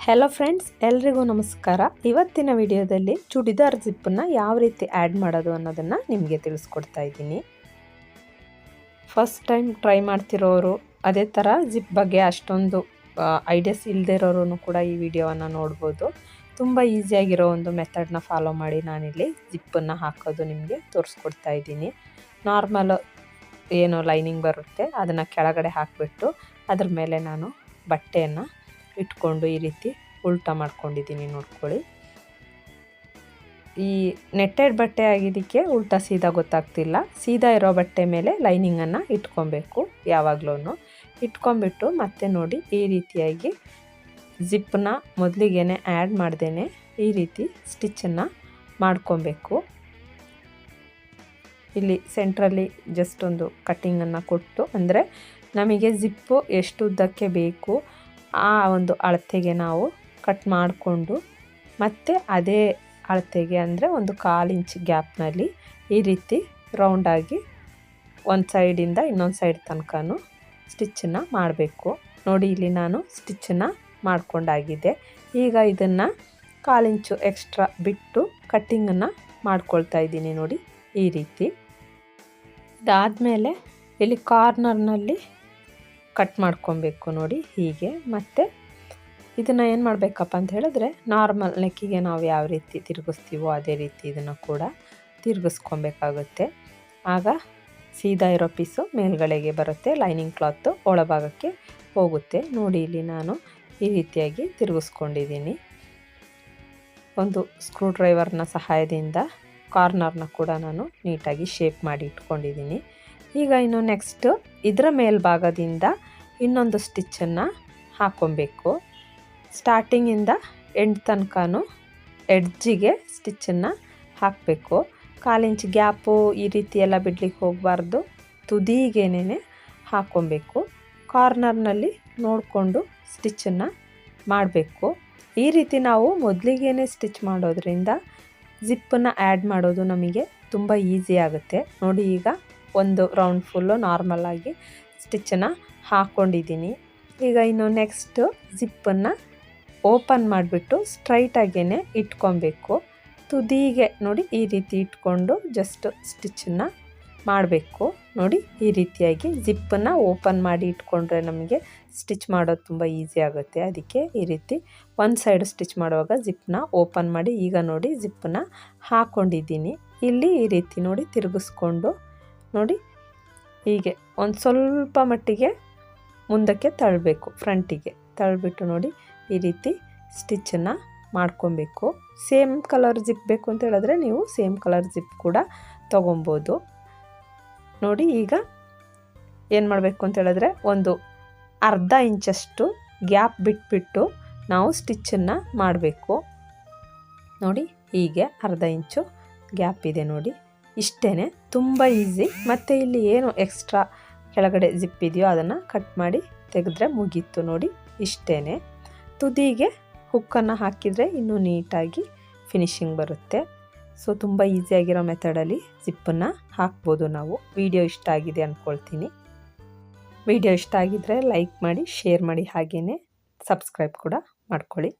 Hello friends, ಎಲ್ರಿಗೂ ನಮಸ್ಕಾರ. ಇವತ್ತಿನ ವಿಡಿಯೋದಲ್ಲಿ ಚೂಡಿದಾರ್ ಜಿಪ್ಪನ್ನು ಯಾವ ರೀತಿ ಆ್ಯಡ್ ಮಾಡೋದು ಅನ್ನೋದನ್ನು ನಿಮಗೆ ತಿಳಿಸ್ಕೊಡ್ತಾ ಇದ್ದೀನಿ. ಫಸ್ಟ್ ಟೈಮ್ ಟ್ರೈ ಮಾಡ್ತಿರೋರು, ಅದೇ ಥರ ಜಿಪ್ ಬಗ್ಗೆ ಅಷ್ಟೊಂದು ಐಡಿಯಾಸ್ ಇಲ್ಲದೆ ಇರೋರು ಕೂಡ ಈ ವಿಡಿಯೋವನ್ನು ನೋಡ್ಬೋದು. ತುಂಬ ಈಸಿಯಾಗಿರೋ ಒಂದು ಮೆಥಡ್ನ ಫಾಲೋ ಮಾಡಿ ನಾನಿಲ್ಲಿ ಜಿಪ್ಪನ್ನು ಹಾಕೋದು ನಿಮಗೆ ತೋರಿಸ್ಕೊಡ್ತಾ ಇದ್ದೀನಿ. ನಾರ್ಮಲ್ ಏನು ಲೈನಿಂಗ್ ಬರುತ್ತೆ ಅದನ್ನು ಕೆಳಗಡೆ ಹಾಕಿಬಿಟ್ಟು ಅದ್ರ ಮೇಲೆ ನಾನು ಬಟ್ಟೆಯನ್ನು ಇಟ್ಕೊಂಡು ಈ ರೀತಿ ಉಲ್ಟಾ ಮಾಡ್ಕೊಂಡಿದ್ದೀನಿ. ನೋಡ್ಕೊಳ್ಳಿ, ಈ ನೆಟ್ಟೆಡ್ ಬಟ್ಟೆ ಆಗಿದ್ದಕ್ಕೆ ಉಲ್ಟಾ ಸೀದಾ ಗೊತ್ತಾಗ್ತಿಲ್ಲ. ಸೀದಾ ಇರೋ ಬಟ್ಟೆ ಮೇಲೆ ಲೈನಿಂಗನ್ನು ಇಟ್ಕೊಬೇಕು. ಯಾವಾಗಲೂ ಇಟ್ಕೊಂಬಿಟ್ಟು ಮತ್ತೆ ನೋಡಿ ಈ ರೀತಿಯಾಗಿ ಜಿಪ್ಪನ್ನ ಮೊದಲಿಗೆ ಆ್ಯಡ್ ಮಾಡ್ದೇನೆ ಈ ರೀತಿ ಸ್ಟಿಚ್ಚನ್ನು ಮಾಡ್ಕೊಬೇಕು. ಇಲ್ಲಿ ಸೆಂಟ್ರಲ್ಲಿ ಜಸ್ಟ್ ಒಂದು ಕಟ್ಟಿಂಗನ್ನು ಕೊಟ್ಟು, ಅಂದರೆ ನಮಗೆ ಜಿಪ್ಪು ಎಷ್ಟು ಉದ್ದಕ್ಕೆ ಬೇಕು ಆ ಒಂದು ಅಳತೆಗೆ ನಾವು ಕಟ್ ಮಾಡಿಕೊಂಡು ಮತ್ತು ಅದೇ ಅಳತೆಗೆ ಅಂದರೆ ಒಂದು 1/4 ಇಂಚ್ ಗ್ಯಾಪ್ನಲ್ಲಿ ಈ ರೀತಿ ರೌಂಡಾಗಿ ಒಂದು ಸೈಡಿಂದ ಇನ್ನೊಂದು ಸೈಡ್ ತನಕನೂ ಸ್ಟಿಚ್ಚನ್ನು ಮಾಡಬೇಕು. ನೋಡಿ, ಇಲ್ಲಿ ನಾನು ಸ್ಟಿಚ್ಚನ್ನು ಮಾಡ್ಕೊಂಡಾಗಿದೆ. ಈಗ ಇದನ್ನು 1/4 ಇಂಚು ಎಕ್ಸ್ಟ್ರಾ ಬಿಟ್ಟು ಕಟ್ಟಿಂಗನ್ನು ಮಾಡ್ಕೊಳ್ತಾ ಇದ್ದೀನಿ. ನೋಡಿ ಈ ರೀತಿ. ಇದಾದಮೇಲೆ ಇಲ್ಲಿ ಕಾರ್ನರ್ನಲ್ಲಿ ಕಟ್ ಮಾಡ್ಕೊಬೇಕು. ನೋಡಿ ಹೀಗೆ. ಮತ್ತು ಇದನ್ನು ಏನು ಮಾಡಬೇಕಪ್ಪ ಅಂತ ಹೇಳಿದ್ರೆ, ನಾರ್ಮಲ್ ನೆಕ್ಕಿಗೆ ನಾವು ಯಾವ ರೀತಿ ತಿರುಗಿಸ್ತೀವೋ ಅದೇ ರೀತಿ ಇದನ್ನು ಕೂಡ ತಿರುಗಿಸ್ಕೊಬೇಕಾಗುತ್ತೆ. ಆಗ ಸೀದಾ ಇರೋ ಪೀಸು ಮೇಲ್ಗಡೆಗೆ ಬರುತ್ತೆ, ಲೈನಿಂಗ್ ಕ್ಲಾತು ಒಳಭಾಗಕ್ಕೆ ಹೋಗುತ್ತೆ. ನೋಡಿ, ಇಲ್ಲಿ ನಾನು ಈ ರೀತಿಯಾಗಿ ತಿರುಗಿಸ್ಕೊಂಡಿದ್ದೀನಿ. ಒಂದು ಸ್ಕ್ರೂ ಡ್ರೈವರ್ನ ಸಹಾಯದಿಂದ ಕಾರ್ನರ್ನ ಕೂಡ ನಾನು ನೀಟಾಗಿ ಶೇಪ್ ಮಾಡಿ ಇಟ್ಕೊಂಡಿದ್ದೀನಿ. ಈಗ ಇನ್ನು ನೆಕ್ಸ್ಟ್ ಇದರ ಮೇಲ್ಭಾಗದಿಂದ ಇನ್ನೊಂದು ಸ್ಟಿಚ್ಚನ್ನು ಹಾಕ್ಕೊಬೇಕು. ಸ್ಟಾರ್ಟಿಂಗಿಂದ ಎಂಡ್ ತನಕನೂ ಎಡ್ಜಿಗೆ ಸ್ಟಿಚ್ಚನ್ನು ಹಾಕಬೇಕು. 1/4 ಇಂಚ್ ಗ್ಯಾಪು ಈ ರೀತಿ ಎಲ್ಲ ಬಿಡ್ಲಿಕ್ಕೆ ಹೋಗಬಾರ್ದು, ತುದಿಗೇನೆ ಹಾಕ್ಕೊಬೇಕು. ಕಾರ್ನರ್ನಲ್ಲಿ ನೋಡಿಕೊಂಡು ಸ್ಟಿಚ್ಚನ್ನು ಮಾಡಬೇಕು. ಈ ರೀತಿ ನಾವು ಮೊದಲಿಗೇ ಸ್ಟಿಚ್ ಮಾಡೋದ್ರಿಂದ ಜಿಪ್ಪನ್ನು ಆ್ಯಡ್ ಮಾಡೋದು ನಮಗೆ ತುಂಬ ಈಸಿ ಆಗುತ್ತೆ. ನೋಡಿ, ಈಗ ಒಂದು ರೌಂಡ್ ಫುಲ್ಲು ನಾರ್ಮಲಾಗಿ ಸ್ಟಿಚ್ಚನ್ನು ಹಾಕ್ಕೊಂಡಿದ್ದೀನಿ. ಈಗ ಇನ್ನು ನೆಕ್ಸ್ಟು ಜಿಪ್ಪನ್ನು ಓಪನ್ ಮಾಡಿಬಿಟ್ಟು ಸ್ಟ್ರೈಟಾಗೇ ಇಟ್ಕೊಬೇಕು. ತುದಿಗೆ ನೋಡಿ ಈ ರೀತಿ ಇಟ್ಕೊಂಡು ಜಸ್ಟ್ ಸ್ಟಿಚ್ಚನ್ನು ಮಾಡಬೇಕು. ನೋಡಿ ಈ ರೀತಿಯಾಗಿ ಜಿಪ್ಪನ್ನು ಓಪನ್ ಮಾಡಿ ಇಟ್ಕೊಂಡ್ರೆ ನಮಗೆ ಸ್ಟಿಚ್ ಮಾಡೋದು ತುಂಬ ಈಸಿ ಆಗುತ್ತೆ. ಅದಕ್ಕೆ ಈ ರೀತಿ ಒಂದು ಸೈಡ್ ಸ್ಟಿಚ್ ಮಾಡುವಾಗ ಜಿಪ್ಪನ್ನ ಓಪನ್ ಮಾಡಿ, ಈಗ ನೋಡಿ ಜಿಪ್ಪನ್ನು ಹಾಕ್ಕೊಂಡಿದ್ದೀನಿ. ಇಲ್ಲಿ ಈ ರೀತಿ ನೋಡಿ ತಿರುಗಿಸ್ಕೊಂಡು ನೋಡಿ ಹೀಗೆ ಒಂದು ಸ್ವಲ್ಪ ಮಟ್ಟಿಗೆ ಮುಂದಕ್ಕೆ ತಳ್ಳಬೇಕು, ಫ್ರಂಟಿಗೆ ತಳ್ಳಿಬಿಟ್ಟು ನೋಡಿ ಈ ರೀತಿ ಸ್ಟಿಚ್ಚನ್ನು ಮಾಡ್ಕೊಬೇಕು. ಸೇಮ್ ಕಲರ್ ಜಿಪ್ ಬೇಕು ಅಂತ ಹೇಳಿದ್ರೆ ನೀವು ಸೇಮ್ ಕಲರ್ ಜಿಪ್ ಕೂಡ ತೊಗೊಬೋದು. ನೋಡಿ, ಈಗ ಏನು ಮಾಡಬೇಕು ಅಂತ ಹೇಳಿದ್ರೆ, ಒಂದು ಅರ್ಧ ಇಂಚಷ್ಟು ಗ್ಯಾಪ್ ಬಿಟ್ಬಿಟ್ಟು ನಾವು ಸ್ಟಿಚ್ಚನ್ನು ಮಾಡಬೇಕು. ನೋಡಿ ಹೀಗೆ ಅರ್ಧ ಇಂಚು ಗ್ಯಾಪ್ ಇದೆ. ನೋಡಿ ಇಷ್ಟೇ, ತುಂಬ ಈಸಿ. ಮತ್ತು ಇಲ್ಲಿ ಏನು ಎಕ್ಸ್ಟ್ರಾ ಕೆಳಗಡೆ ಜಿಪ್ ಇದೆಯೋ ಅದನ್ನು ಕಟ್ ಮಾಡಿ ತೆಗೆದ್ರೆ ಮುಗೀತು. ನೋಡಿ ಇಷ್ಟೇ. ತುದಿಗೆ ಹುಕ್ಕನ್ನು ಹಾಕಿದರೆ ಇನ್ನೂ ನೀಟಾಗಿ ಫಿನಿಶಿಂಗ್ ಬರುತ್ತೆ. ಸೊ ತುಂಬ ಈಸಿಯಾಗಿರೋ ಮೆಥಡಲ್ಲಿ ಜಿಪ್ಪನ್ನು ಹಾಕ್ಬೋದು ನಾವು. ವಿಡಿಯೋ ಇಷ್ಟ ಆಗಿದೆ ಅಂದ್ಕೊಳ್ತೀನಿ. ವಿಡಿಯೋ ಇಷ್ಟ ಆಗಿದ್ದರೆ ಲೈಕ್ ಮಾಡಿ, ಶೇರ್ ಮಾಡಿ, ಹಾಗೆಯೇ ಸಬ್ಸ್ಕ್ರೈಬ್ ಕೂಡ ಮಾಡ್ಕೊಳ್ಳಿ.